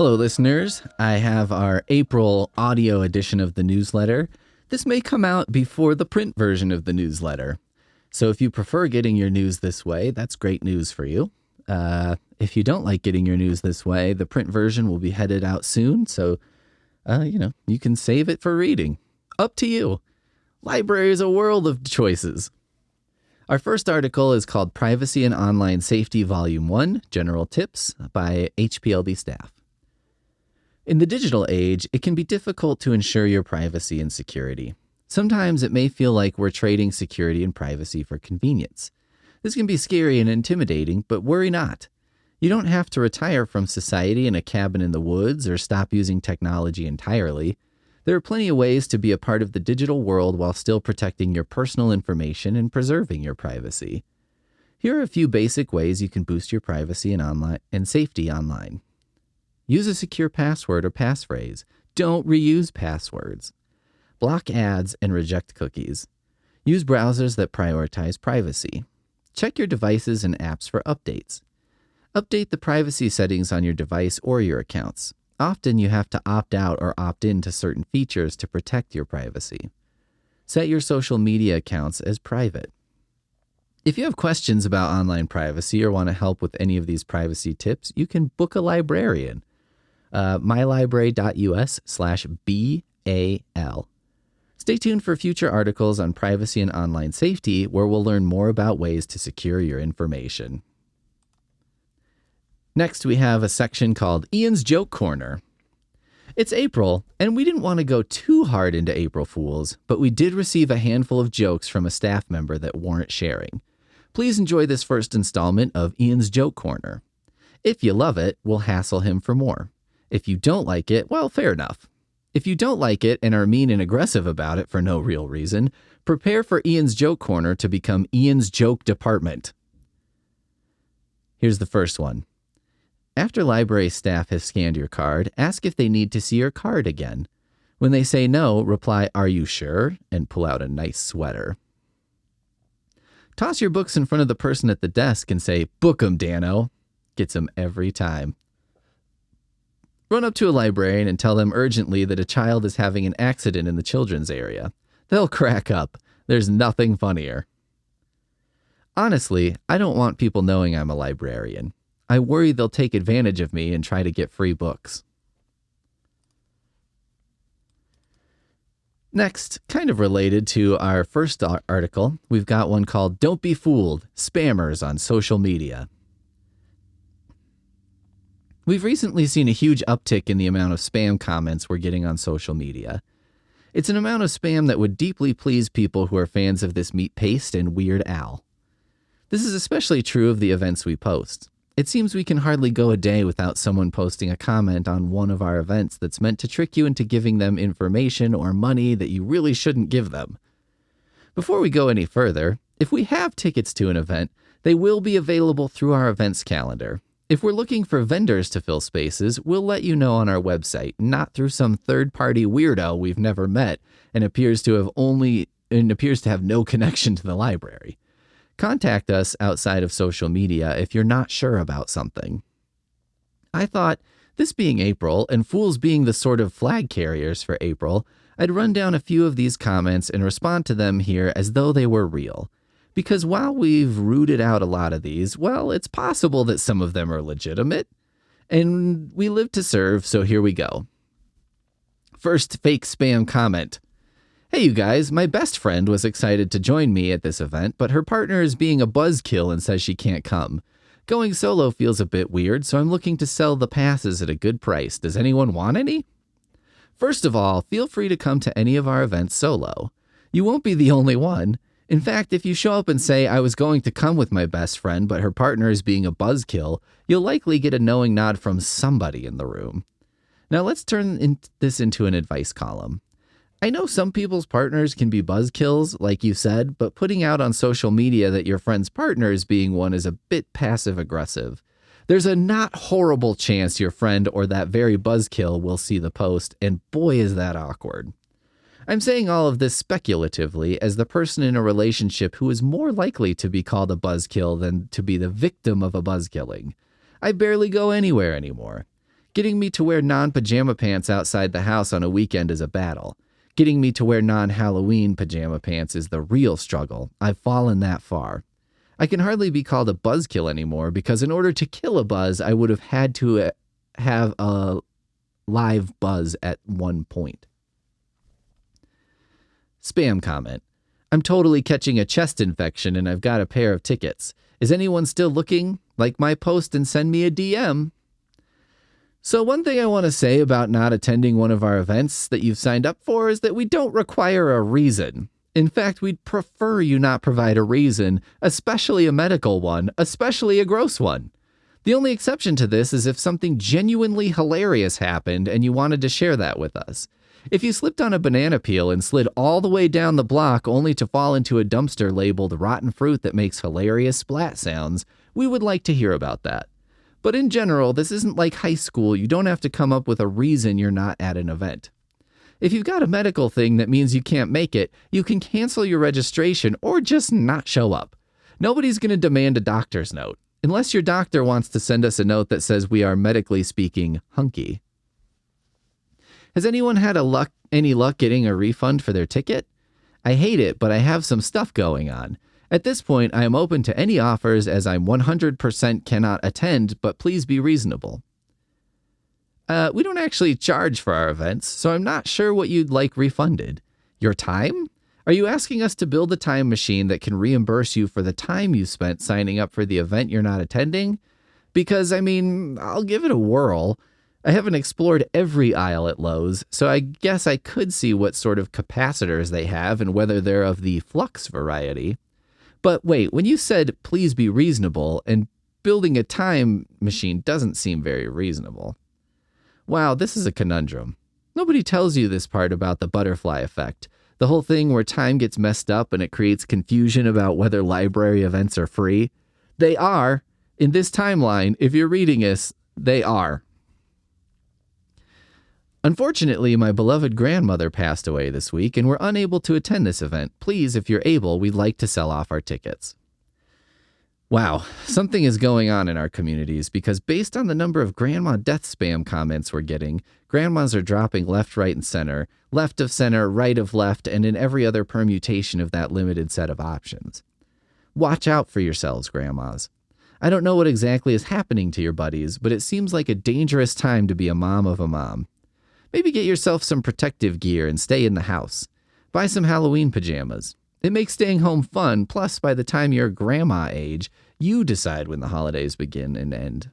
Hello, listeners. I have our April audio edition of the newsletter. This may come out before the print version of the newsletter. So if you prefer getting your news this way, that's great news for you. If you don't like getting your news this way, the print version will be headed out soon. So, you can save it for reading. Up to you. Library is a world of choices. Our first article is called Privacy and Online Safety Volume 1, General Tips by HPLB staff. In the digital age, it can be difficult to ensure your privacy and security. Sometimes it may feel like we're trading security and privacy for convenience. This can be scary and intimidating, but worry not. You don't have to retire from society in a cabin in the woods or stop using technology entirely. There are plenty of ways to be a part of the digital world while still protecting your personal information and preserving your privacy. Here are a few basic ways you can boost your privacy and safety online. Use a secure password or passphrase. Don't reuse passwords. Block ads and reject cookies. Use browsers that prioritize privacy. Check your devices and apps for updates. Update the privacy settings on your device or your accounts. Often you have to opt out or opt in to certain features to protect your privacy. Set your social media accounts as private. If you have questions about online privacy or want to help with any of these privacy tips, you can book a librarian. mylibrary.us/BAL. Stay tuned for future articles on privacy and online safety, where we'll learn more about ways to secure your information. Next, we have a section called Ian's Joke Corner. It's April, and we didn't want to go too hard into April Fools, but we did receive a handful of jokes from a staff member that warrant sharing. Please enjoy this first installment of Ian's Joke Corner. If you love it, we'll hassle him for more. If you don't like it, well, fair enough. If you don't like it and are mean and aggressive about it for no real reason, prepare for Ian's Joke Corner to become Ian's Joke Department. Here's the first one. After library staff has scanned your card, ask if they need to see your card again. When they say no, reply, "Are you sure?" and pull out a nice sweater. Toss your books in front of the person at the desk and say, "Book 'em, Dano." Gets 'em every time. Run up to a librarian and tell them urgently that a child is having an accident in the children's area. They'll crack up. There's nothing funnier. Honestly, I don't want people knowing I'm a librarian. I worry they'll take advantage of me and try to get free books. Next, kind of related to our first article, we've got one called Don't Be Fooled, Spammers on Social Media. We've recently seen a huge uptick in the amount of spam comments we're getting on social media. It's an amount of spam that would deeply please people who are fans of this meat paste and Weird Al. This is especially true of the events we post. It seems we can hardly go a day without someone posting a comment on one of our events that's meant to trick you into giving them information or money that you really shouldn't give them. Before we go any further, if we have tickets to an event, they will be available through our events calendar. If we're looking for vendors to fill spaces, we'll let you know on our website, not through some third-party weirdo we've never met and appears to have no connection to the library. Contact us outside of social media if you're not sure about something. I thought, this being April and Fools being the sort of flag carriers for April, I'd run down a few of these comments and respond to them here as though they were real. Because while we've rooted out a lot of these, well, it's possible that some of them are legitimate. And we live to serve, so here we go. First fake spam comment. Hey, you guys, my best friend was excited to join me at this event, but her partner is being a buzzkill and says she can't come. Going solo feels a bit weird, so I'm looking to sell the passes at a good price. Does anyone want any? First of all, feel free to come to any of our events solo. You won't be the only one. In fact, if you show up and say, I was going to come with my best friend, but her partner is being a buzzkill, you'll likely get a knowing nod from somebody in the room. Now let's turn this into an advice column. I know some people's partners can be buzzkills, like you said, but putting out on social media that your friend's partner is being one is a bit passive-aggressive. There's a not horrible chance your friend or that very buzzkill will see the post, and boy is that awkward. I'm saying all of this speculatively as the person in a relationship who is more likely to be called a buzzkill than to be the victim of a buzzkilling. I barely go anywhere anymore. Getting me to wear non-pajama pants outside the house on a weekend is a battle. Getting me to wear non-Halloween pajama pants is the real struggle. I've fallen that far. I can hardly be called a buzzkill anymore because in order to kill a buzz, I would have had to have a live buzz at one point. Spam comment. I'm totally catching a chest infection and I've got a pair of tickets. Is anyone still looking? Like my post and send me a DM. So one thing I want to say about not attending one of our events that you've signed up for is that we don't require a reason. In fact, we'd prefer you not provide a reason, especially a medical one, especially a gross one. The only exception to this is if something genuinely hilarious happened and you wanted to share that with us. If you slipped on a banana peel and slid all the way down the block only to fall into a dumpster labeled rotten fruit that makes hilarious splat sounds, we would like to hear about that. But in general, this isn't like high school. You don't have to come up with a reason you're not at an event. If you've got a medical thing that means you can't make it, you can cancel your registration or just not show up. Nobody's going to demand a doctor's note, unless your doctor wants to send us a note that says we are medically speaking hunky. Has anyone had any luck getting a refund for their ticket? I hate it, but I have some stuff going on. At this point, I am open to any offers as I'm 100% cannot attend, but please be reasonable. We don't actually charge for our events, so I'm not sure what you'd like refunded. Your time? Are you asking us to build a time machine that can reimburse you for the time you spent signing up for the event you're not attending? Because, I'll give it a whirl. I haven't explored every aisle at Lowe's, so I guess I could see what sort of capacitors they have and whether they're of the flux variety. But wait, when you said, please be reasonable, and building a time machine doesn't seem very reasonable. Wow, this is a conundrum. Nobody tells you this part about the butterfly effect, the whole thing where time gets messed up and it creates confusion about whether library events are free. They are. In this timeline, if you're reading this, they are. Unfortunately, my beloved grandmother passed away this week and we're unable to attend this event. Please, if you're able, we'd like to sell off our tickets. Wow, something is going on in our communities because based on the number of grandma death spam comments we're getting, grandmas are dropping left, right, and center, left of center, right of left, and in every other permutation of that limited set of options. Watch out for yourselves, grandmas. I don't know what exactly is happening to your buddies, but it seems like a dangerous time to be a mom of a mom. Maybe get yourself some protective gear and stay in the house. Buy some Halloween pajamas. It makes staying home fun, plus by the time you're grandma age, you decide when the holidays begin and end.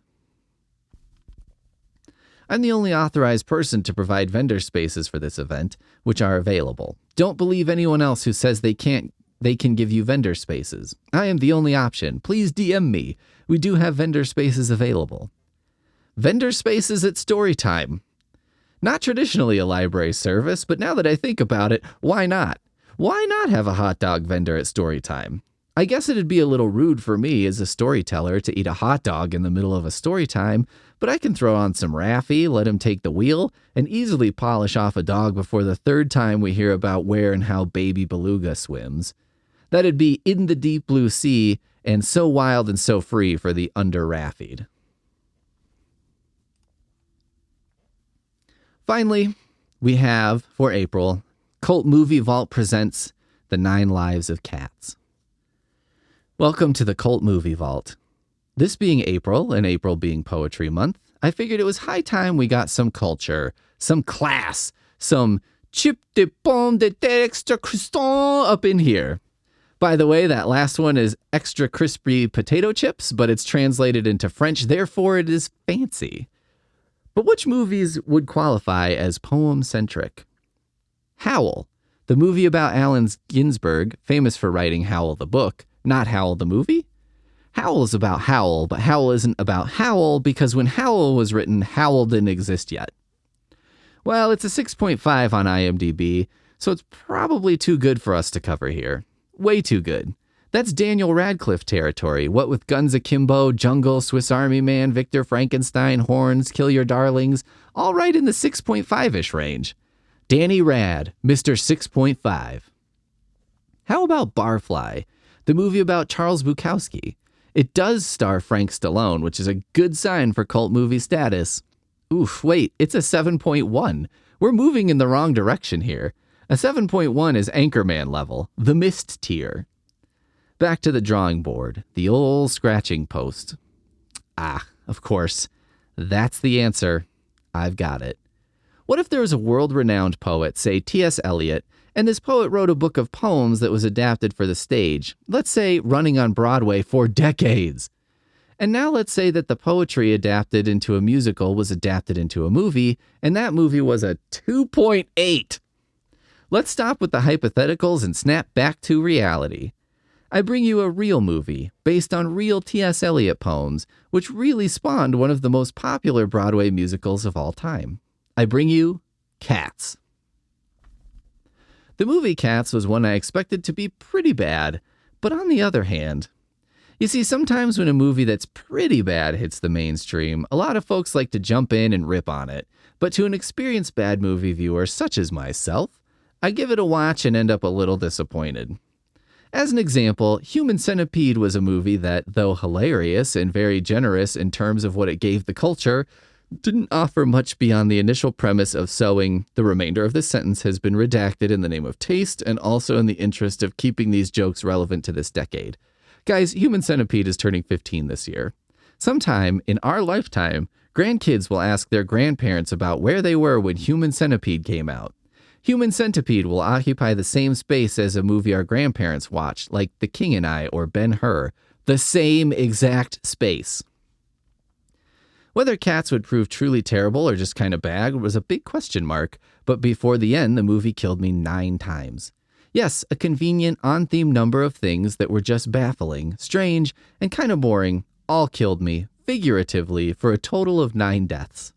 I'm the only authorized person to provide vendor spaces for this event, which are available. Don't believe anyone else who says they can give you vendor spaces. I am the only option. Please DM me. We do have vendor spaces available. Vendor spaces at Storytime. Not traditionally a library service, but now that I think about it, why not? Why not have a hot dog vendor at Storytime? I guess it'd be a little rude for me as a storyteller to eat a hot dog in the middle of a story time, but I can throw on some Raffi, let him take the wheel, and easily polish off a dog before the third time we hear about where and how baby beluga swims. That'd be in the deep blue sea and so wild and so free for the under-Raffied. Finally, we have, for April, Cult Movie Vault presents The 9 Lives of Cats. Welcome to the Cult Movie Vault. This being April, and April being Poetry Month, I figured it was high time we got some culture, some class, some chip de pomme de terre extra croustant up in here. By the way, that last one is extra crispy potato chips, but it's translated into French, therefore it is fancy. But which movies would qualify as poem-centric? Howl, the movie about Allen Ginsberg, famous for writing Howl the book, not Howl the movie? Howl is about Howl, but Howl isn't about Howl because when Howl was written, Howl didn't exist yet. Well, it's a 6.5 on IMDb, so it's probably too good for us to cover here. Way too good. That's Daniel Radcliffe territory, what with Guns Akimbo, Jungle, Swiss Army Man, Victor Frankenstein, Horns, Kill Your Darlings, all right in the 6.5-ish range. Danny Rad, Mr. 6.5. How about Barfly, the movie about Charles Bukowski? It does star Frank Stallone, which is a good sign for cult movie status. Oof, wait, it's a 7.1. We're moving in the wrong direction here. A 7.1 is Anchorman level, the mist tier. Back to the drawing board, the old scratching post. Ah, of course. That's the answer. I've got it. What if there was a world-renowned poet, say T.S. Eliot, and this poet wrote a book of poems that was adapted for the stage, let's say running on Broadway for decades? And now let's say that the poetry adapted into a musical was adapted into a movie, and that movie was a 2.8. Let's stop with the hypotheticals and snap back to reality. I bring you a real movie based on real T.S. Eliot poems, which really spawned one of the most popular Broadway musicals of all time. I bring you Cats. The movie Cats was one I expected to be pretty bad, but on the other hand, you see, sometimes when a movie that's pretty bad hits the mainstream, a lot of folks like to jump in and rip on it. But to an experienced bad movie viewer such as myself, I give it a watch and end up a little disappointed. As an example, Human Centipede was a movie that, though hilarious and very generous in terms of what it gave the culture, didn't offer much beyond the initial premise of sewing "the remainder of this sentence has been redacted in the name of taste and also in the interest of keeping these jokes relevant to this decade." Guys, Human Centipede is turning 15 this year. Sometime in our lifetime, grandkids will ask their grandparents about where they were when Human Centipede came out. Human Centipede will occupy the same space as a movie our grandparents watched, like The King and I or Ben-Hur. The same exact space. Whether Cats would prove truly terrible or just kind of bad was a big question mark, but before the end, the movie killed me 9 times. Yes, a convenient, on-theme number of things that were just baffling, strange, and kind of boring all killed me, figuratively, for a total of 9 deaths.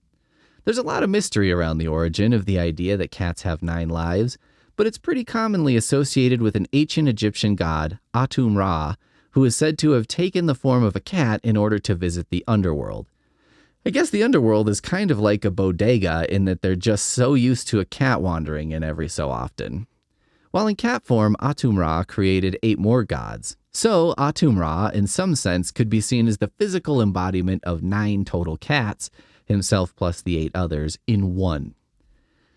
There's a lot of mystery around the origin of the idea that cats have 9 lives, but it's pretty commonly associated with an ancient Egyptian god, Atum-Ra, who is said to have taken the form of a cat in order to visit the underworld. I guess the underworld is kind of like a bodega in that they're just so used to a cat wandering in every so often. While in cat form, Atum-Ra created 8 more gods. So Atum-Ra, in some sense, could be seen as the physical embodiment of 9 total cats, himself plus the 8 others, in one.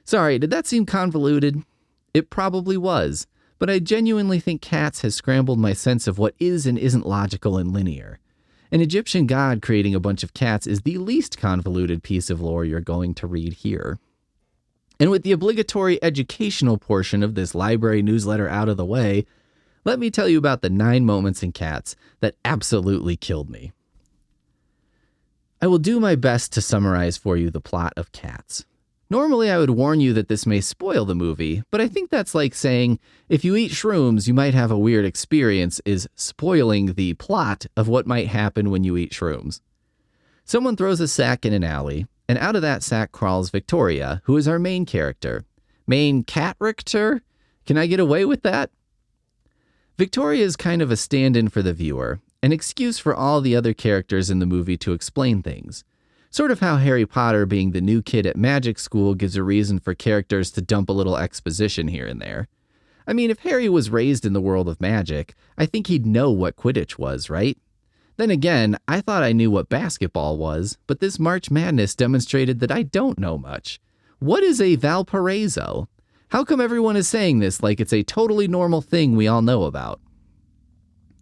Sorry, did that seem convoluted? It probably was, but I genuinely think Cats has scrambled my sense of what is and isn't logical and linear. An Egyptian god creating a bunch of cats is the least convoluted piece of lore you're going to read here. And with the obligatory educational portion of this library newsletter out of the way, let me tell you about the 9 moments in Cats that absolutely killed me. I will do my best to summarize for you the plot of Cats. Normally I would warn you that this may spoil the movie, but I think that's like saying, if you eat shrooms, you might have a weird experience is spoiling the plot of what might happen when you eat shrooms. Someone throws a sack in an alley, and out of that sack crawls Victoria, who is our main character. Main cat-richter? Can I get away with that? Victoria is kind of a stand-in for the viewer, an excuse for all the other characters in the movie to explain things. Sort of how Harry Potter being the new kid at magic school gives a reason for characters to dump a little exposition here and there. I mean, if Harry was raised in the world of magic, I think he'd know what Quidditch was, right? Then again, I thought I knew what basketball was, but this March Madness demonstrated that I don't know much. What is a Valparaiso? How come everyone is saying this like it's a totally normal thing we all know about?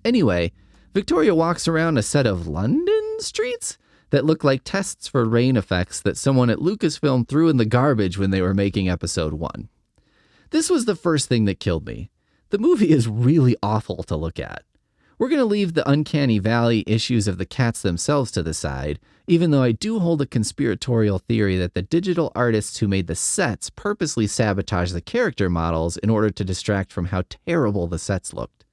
Anyway, Victoria walks around a set of London streets that look like tests for rain effects that someone at Lucasfilm threw in the garbage when they were making episode 1. This was the first thing that killed me. The movie is really awful to look at. We're going to leave the uncanny valley issues of the cats themselves to the side, even though I do hold a conspiratorial theory that the digital artists who made the sets purposely sabotaged the character models in order to distract from how terrible the sets looked.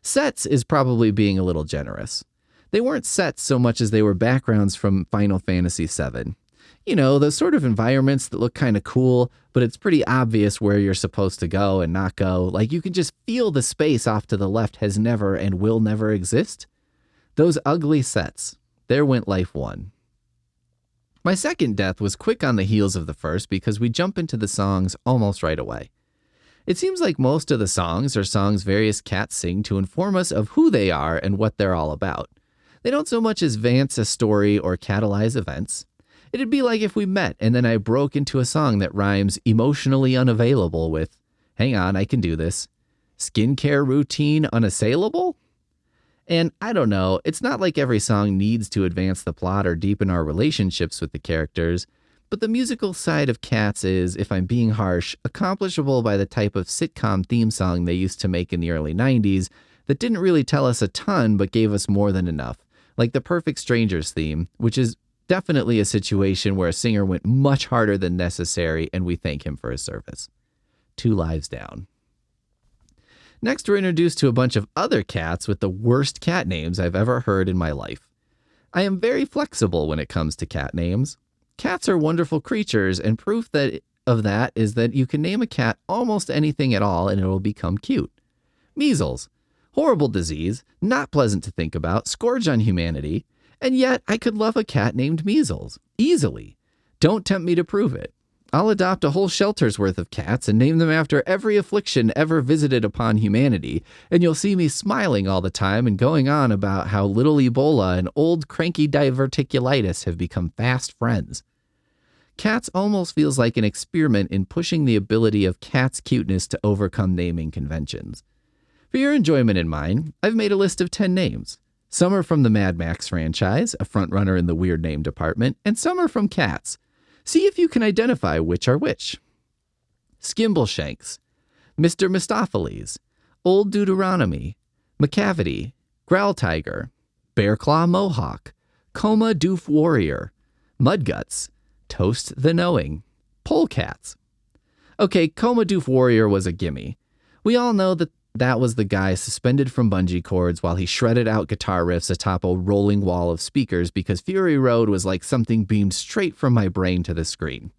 Sets is probably being a little generous. They weren't sets so much as they were backgrounds from Final Fantasy VII. You know, those sort of environments that look kind of cool, but it's pretty obvious where you're supposed to go and not go. Like, you can just feel the space off to the left has never and will never exist. Those ugly sets. There went life 1. My second death was quick on the heels of the first because we jump into the songs almost right away. It seems like most of the songs are songs various cats sing to inform us of who they are and what they're all about. They don't so much advance a story or catalyze events. It'd be like if we met and then I broke into a song that rhymes emotionally unavailable with, hang on, I can do this, skincare routine unassailable? And I don't know, it's not like every song needs to advance the plot or deepen our relationships with the characters, but the musical side of Cats is, if I'm being harsh, accomplishable by the type of sitcom theme song they used to make in the early 90s that didn't really tell us a ton but gave us more than enough, like the Perfect Strangers theme, which is definitely a situation where a singer went much harder than necessary and we thank him for his service. 2 lives down. Next, we're introduced to a bunch of other cats with the worst cat names I've ever heard in my life. I am very flexible when it comes to cat names. Cats are wonderful creatures, and proof of that is that you can name a cat almost anything at all and it will become cute. Measles. Horrible disease, not pleasant to think about, scourge on humanity, and yet I could love a cat named Measles. Easily. Don't tempt me to prove it. I'll adopt a whole shelter's worth of cats and name them after every affliction ever visited upon humanity, and you'll see me smiling all the time and going on about how little Ebola and old cranky diverticulitis have become fast friends. Cats almost feels like an experiment in pushing the ability of cats' cuteness to overcome naming conventions. For your enjoyment and mine, I've made a list of 10 names. Some are from the Mad Max franchise, a frontrunner in the weird name department, and some are from cats. See if you can identify which are which. Skimbleshanks, Mr. Mistopheles, Old Deuteronomy, McCavity, Growl Tiger, Bearclaw Mohawk, Coma Doof Warrior, Mudguts, Toast the Knowing, Polecats. Okay, Coma Doof Warrior was a gimme. We all know that was the guy suspended from bungee cords while he shredded out guitar riffs atop a rolling wall of speakers because Fury Road was like something beamed straight from my brain to the screen.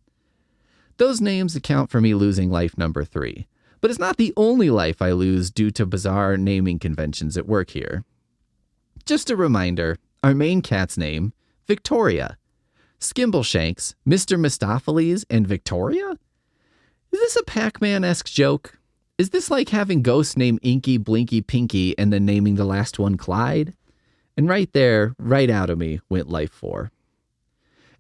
Those names account for me losing life number 3, but it's not the only life I lose due to bizarre naming conventions at work here. Just a reminder, our main cat's name, Victoria. Skimbleshanks, Mr. Mistopheles, and Victoria? Is this a Pac-Man-esque joke? Is this like having ghosts name Inky, Blinky, Pinky, and then naming the last one Clyde? And right there, right out of me, went life 4.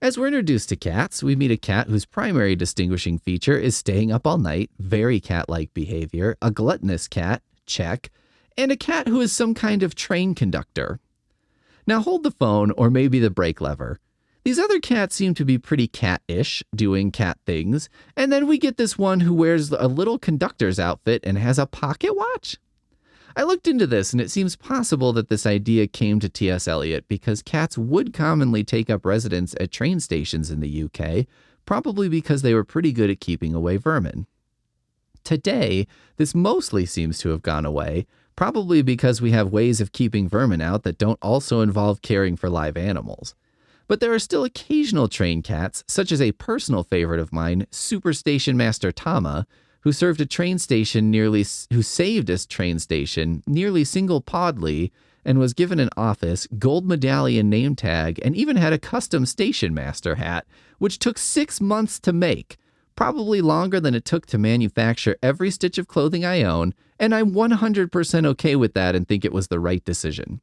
As we're introduced to cats, we meet a cat whose primary distinguishing feature is staying up all night, very cat-like behavior, a gluttonous cat, check, and a cat who is some kind of train conductor. Now hold the phone or maybe the brake lever. These other cats seem to be pretty cat-ish, doing cat things, and then we get this one who wears a little conductor's outfit and has a pocket watch? I looked into this, and it seems possible that this idea came to T.S. Eliot because cats would commonly take up residence at train stations in the UK, probably because they were pretty good at keeping away vermin. Today, this mostly seems to have gone away, probably because we have ways of keeping vermin out that don't also involve caring for live animals. But there are still occasional train cats, such as a personal favorite of mine, Super Station Master Tama, who saved a train station nearly single-podedly and was given an office, gold medallion name tag, and even had a custom station master hat, which took 6 months to make, probably longer than it took to manufacture every stitch of clothing I own, and I'm 100% okay with that and think it was the right decision.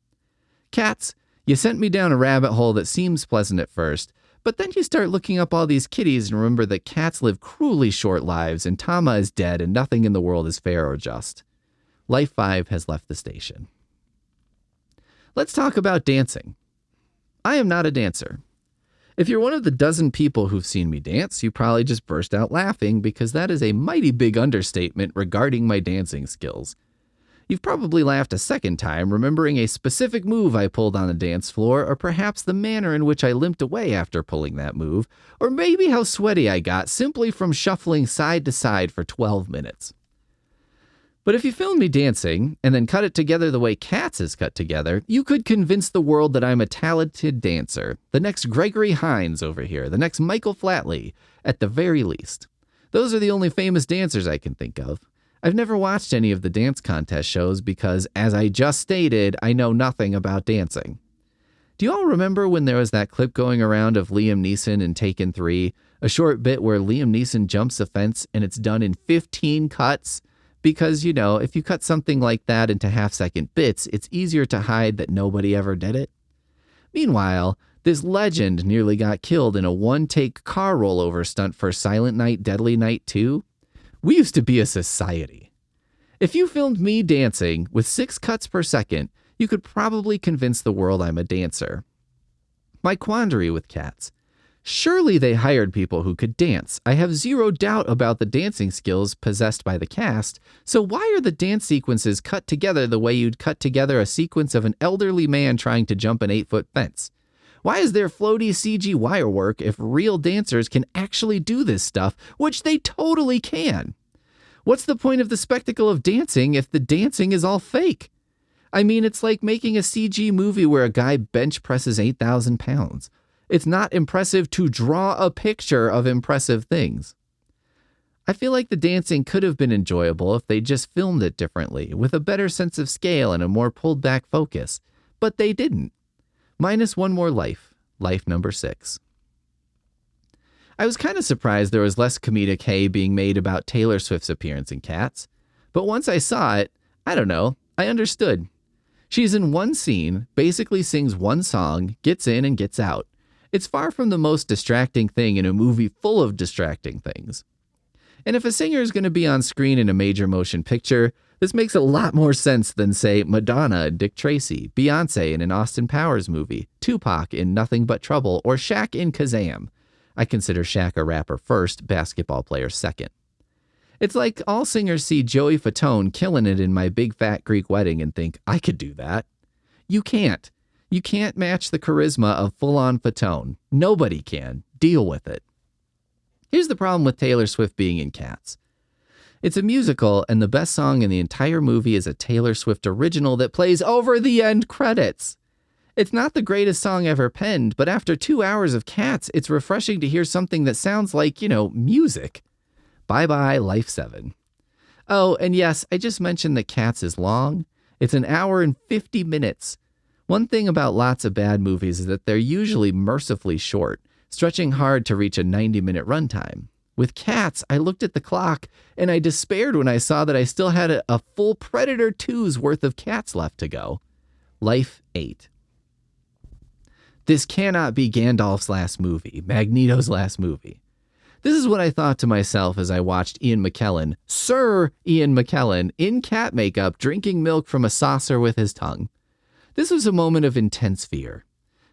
Cats, you sent me down a rabbit hole that seems pleasant at first, but then you start looking up all these kitties and remember that cats live cruelly short lives and Tama is dead and nothing in the world is fair or just. Life 5 has left the station. Let's talk about dancing. I am not a dancer. If you're one of the dozen people who've seen me dance, you probably just burst out laughing because that is a mighty big understatement regarding my dancing skills. You've probably laughed a second time, remembering a specific move I pulled on the dance floor, or perhaps the manner in which I limped away after pulling that move, or maybe how sweaty I got simply from shuffling side to side for 12 minutes. But if you filmed me dancing, and then cut it together the way Cats is cut together, you could convince the world that I'm a talented dancer, the next Gregory Hines over here, the next Michael Flatley, at the very least. Those are the only famous dancers I can think of. I've never watched any of the dance contest shows because, as I just stated, I know nothing about dancing. Do you all remember when there was that clip going around of Liam Neeson in Taken 3, a short bit where Liam Neeson jumps a fence and it's done in 15 cuts? Because, you know, if you cut something like that into half-second bits, it's easier to hide that nobody ever did it. Meanwhile, This legend nearly got killed in a one-take car rollover stunt for Silent Night, Deadly Night 2. We used to be a society. If you filmed me dancing with 6 cuts per second, you could probably convince the world I'm a dancer. My quandary with Cats. Surely they hired people who could dance. I have zero doubt about the dancing skills possessed by the cast, so why are the dance sequences cut together the way you'd cut together a sequence of an elderly man trying to jump an 8-foot fence? Why is there floaty CG wire work if real dancers can actually do this stuff, which they totally can? What's the point of the spectacle of dancing if the dancing is all fake? I mean, it's like making a CG movie where a guy bench presses 8,000 pounds. It's not impressive to draw a picture of impressive things. I feel like the dancing could have been enjoyable if they just filmed it differently, with a better sense of scale and a more pulled back focus. But they didn't. Minus one more life. Life number 6. I was kind of surprised there was less comedic hay being made about Taylor Swift's appearance in Cats. But once I saw it, I don't know, I understood. She's in one scene, basically sings one song, gets in and gets out. It's far from the most distracting thing in a movie full of distracting things. And if a singer is going to be on screen in a major motion picture, this makes a lot more sense than, say, Madonna in Dick Tracy, Beyoncé in an Austin Powers movie, Tupac in Nothing But Trouble, or Shaq in Kazam. I consider Shaq a rapper first, basketball player second. It's like all singers see Joey Fatone killing it in My Big Fat Greek Wedding and think, I could do that. You can't. You can't match the charisma of full-on Fatone. Nobody can. Deal with it. Here's the problem with Taylor Swift being in Cats. It's a musical, and the best song in the entire movie is a Taylor Swift original that plays over the end credits. It's not the greatest song ever penned, but after 2 hours of Cats, it's refreshing to hear something that sounds like, music. Bye-bye, Life 7. Oh, and yes, I just mentioned that Cats is long. It's an hour and 50 minutes. One thing about lots of bad movies is that they're usually mercifully short, stretching hard to reach a 90-minute runtime. With Cats, I looked at the clock, and I despaired when I saw that I still had a full Predator 2's worth of Cats left to go. Life 8. This cannot be Gandalf's last movie, Magneto's last movie. This is what I thought to myself as I watched Ian McKellen, Sir Ian McKellen, in cat makeup, drinking milk from a saucer with his tongue. This was a moment of intense fear.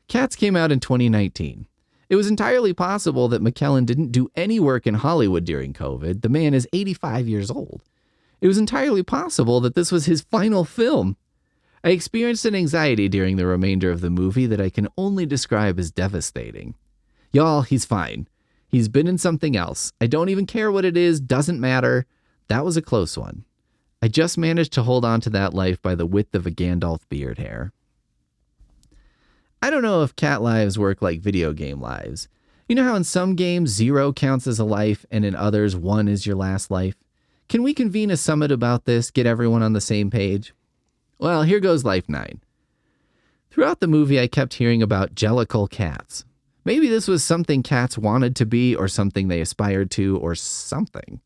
Cats came out in 2019. It was entirely possible that McKellen didn't do any work in Hollywood during COVID. The man is 85 years old. It was entirely possible that this was his final film. I experienced an anxiety during the remainder of the movie that I can only describe as devastating. Y'all, he's fine. He's been in something else. I don't even care what it is, doesn't matter. That was a close one. I just managed to hold on to that life by the width of a Gandalf beard hair. I don't know if cat lives work like video game lives. You know how in some games 0 counts as a life and in others 1 is your last life? Can we convene a summit about this, get everyone on the same page? Well, here goes Life 9. Throughout the movie, I kept hearing about Jellicle cats. Maybe this was something cats wanted to be or something they aspired to or something.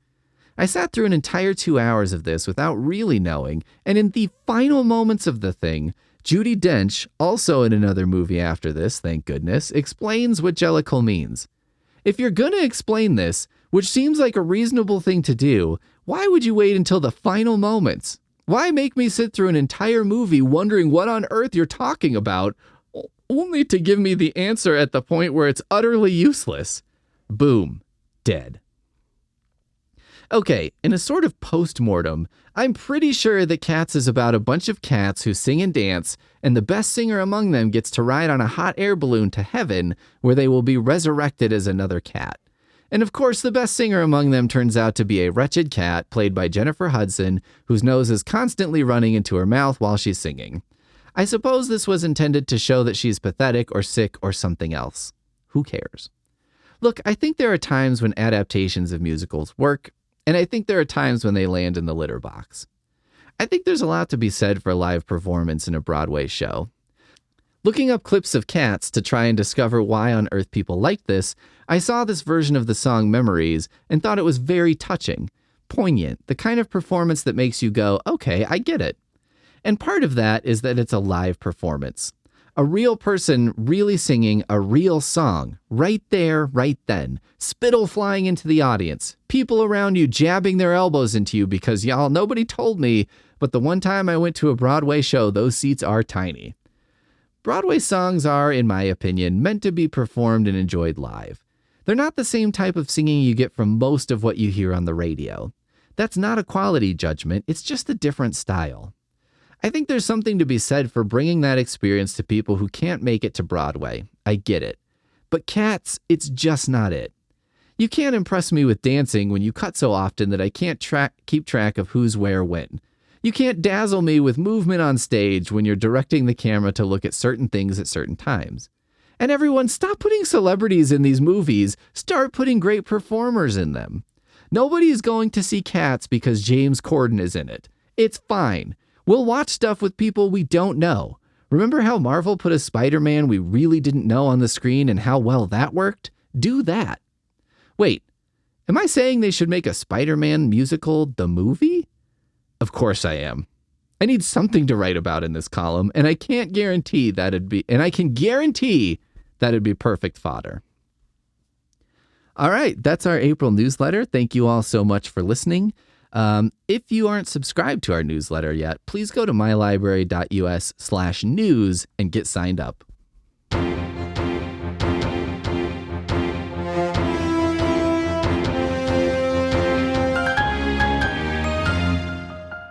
I sat through an entire 2 hours of this without really knowing, and in the final moments of the thing, Judi Dench, also in another movie after this, thank goodness, explains what Jellicle means. If you're gonna explain this, which seems like a reasonable thing to do, why would you wait until the final moments? Why make me sit through an entire movie wondering what on earth you're talking about, only to give me the answer at the point where it's utterly useless? Boom. Dead. Okay, in a sort of post-mortem, I'm pretty sure that Cats is about a bunch of cats who sing and dance, and the best singer among them gets to ride on a hot air balloon to heaven, where they will be resurrected as another cat. And of course, the best singer among them turns out to be a wretched cat, played by Jennifer Hudson, whose nose is constantly running into her mouth while she's singing. I suppose this was intended to show that she's pathetic or sick or something else. Who cares? Look, I think there are times when adaptations of musicals work, and I think there are times when they land in the litter box. I think there's a lot to be said for a live performance in a Broadway show. Looking up clips of Cats to try and discover why on earth people liked this, I saw this version of the song Memories and thought it was very touching, poignant, the kind of performance that makes you go, okay, I get it. And part of that is that it's a live performance. A real person really singing a real song, right there, right then. Spittle flying into the audience. People around you jabbing their elbows into you because, y'all, nobody told me, but the one time I went to a Broadway show, those seats are tiny. Broadway songs are, in my opinion, meant to be performed and enjoyed live. They're not the same type of singing you get from most of what you hear on the radio. That's not a quality judgment, it's just a different style. I think there's something to be said for bringing that experience to people who can't make it to Broadway. I get it. But Cats, it's just not it. You can't impress me with dancing when you cut so often that I can't keep track of who's where when. You can't dazzle me with movement on stage when you're directing the camera to look at certain things at certain times. And everyone, stop putting celebrities in these movies. Start putting great performers in them. Nobody's going to see Cats because James Corden is in it. It's fine. We'll watch stuff with people we don't know. Remember how Marvel put a Spider-Man we really didn't know on the screen and how well that worked? Do that. Wait, am I saying they should make a Spider-Man musical, the movie? Of course I am. I need something to write about in this column, and I can guarantee that'd be perfect fodder. All right, that's our April newsletter. Thank you all so much for listening. If you aren't subscribed to our newsletter yet, please go to mylibrary.us/news and get signed up.